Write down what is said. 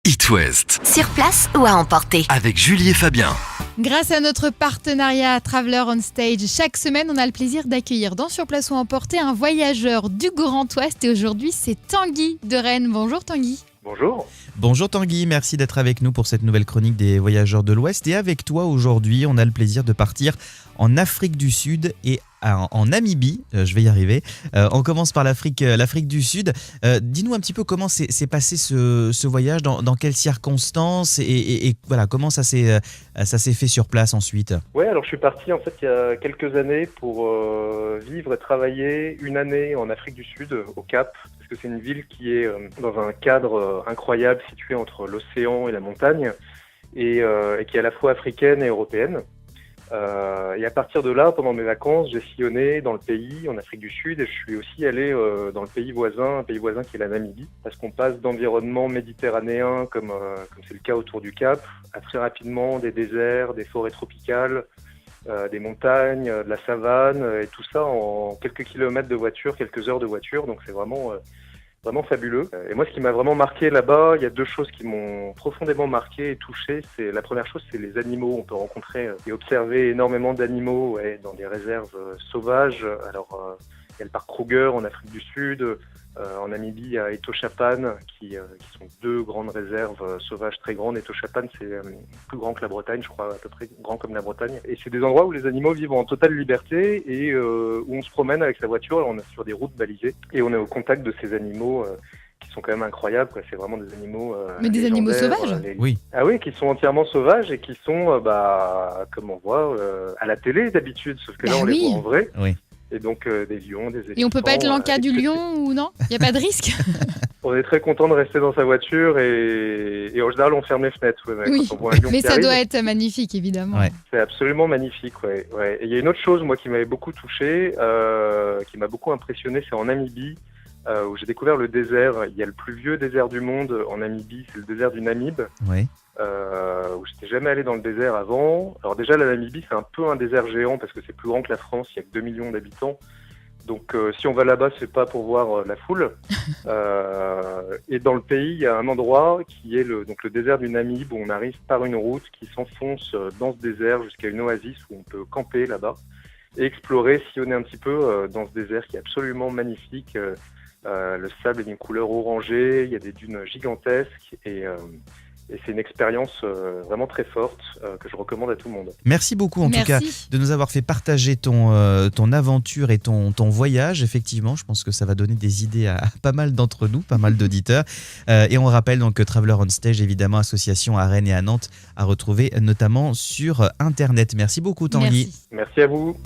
It West. Sur place ou à emporter. Avec Julie et Fabien. Grâce à notre partenariat Traveler on Stage, chaque semaine, on a le plaisir d'accueillir dans Sur place ou à emporter un voyageur du Grand Ouest. Et aujourd'hui, c'est Tanguy de Rennes. Bonjour Tanguy. Bonjour. Bonjour Tanguy, merci d'être avec nous pour cette nouvelle chronique des voyageurs de l'Ouest. Et avec toi aujourd'hui, on a le plaisir de partir en Afrique du Sud et en Namibie. Je vais y arriver. On commence par l'Afrique du Sud. Dis-nous un petit peu comment s'est passé ce voyage, dans quelles circonstances et voilà, comment ça s'est fait sur place ensuite. Ouais, alors je suis parti en fait il y a quelques années pour vivre et travailler une année en Afrique du Sud, au Cap. Parce que c'est une ville qui est dans un cadre incroyable situé entre l'océan et la montagne et qui est à la fois africaine et européenne. Et à partir de là, pendant mes vacances, j'ai sillonné dans le pays, en Afrique du Sud, et je suis aussi allé dans le pays voisin, un pays voisin qui est la Namibie, parce qu'on passe d'environnements méditerranéens, comme c'est le cas autour du Cap, à très rapidement des déserts, des forêts tropicales, des montagnes, de la savane, et tout ça en quelques kilomètres de voiture, quelques heures de voiture, donc c'est vraiment fabuleux. Et moi, ce qui m'a vraiment marqué là-bas, il y a deux choses qui m'ont profondément marqué et touché. La première chose, c'est les animaux. On peut rencontrer et observer énormément d'animaux dans des réserves sauvages. Alors, il y a le parc Kruger en Afrique du Sud. En Namibie, il y a Etoshapan, qui sont deux grandes réserves sauvages très grandes. Etoshapan, c'est plus grand que la Bretagne, je crois, à peu près grand comme la Bretagne. Et c'est des endroits où les animaux vivent en totale liberté et où on se promène avec sa voiture. On est sur des routes balisées et on est au contact de ces animaux qui sont quand même incroyables, quoi. C'est vraiment des animaux Mais des animaux sauvages Oui. Ah oui, qui sont entièrement sauvages et qui sont, comme on voit à la télé d'habitude, sauf que là, on les voit en vrai. Oui. Et donc des lions, des éléphants. Et on peut pas être l'en-cas du lion ou non ? Il n'y a pas de risque ? On est très content de rester dans sa voiture et en général on ferme les fenêtres. Oui, quand on voit un lion mais qui ça arrive, doit être magnifique évidemment. Ouais. c'est absolument magnifique. Ouais. Et il y a une autre chose moi qui m'avait beaucoup touché, qui m'a beaucoup impressionné, c'est en Namibie où j'ai découvert le désert. Il y a le plus vieux désert du monde en Namibie, c'est le désert du Namib. Oui. Où j'étais jamais allé dans le désert avant. Alors déjà la Namibie c'est un peu un désert géant parce que c'est plus grand que la France, il y a que 2 millions d'habitants. Donc si on va là-bas c'est pas pour voir la foule. Et dans le pays il y a un endroit qui est le désert du Namib où on arrive par une route qui s'enfonce dans ce désert jusqu'à une oasis où on peut camper là-bas et explorer, sillonner un petit peu dans ce désert qui est absolument magnifique. Le sable est d'une couleur orangée, il y a des dunes gigantesques et c'est une expérience vraiment très forte que je recommande à tout le monde. Merci beaucoup en tout cas de nous avoir fait partager ton aventure et ton voyage. Effectivement, je pense que ça va donner des idées à pas mal d'entre nous, pas mal d'auditeurs. Et on rappelle donc que Traveler on Stage, évidemment, association à Rennes et à Nantes, à retrouver notamment sur Internet. Merci beaucoup Tanguy. Merci. Merci à vous.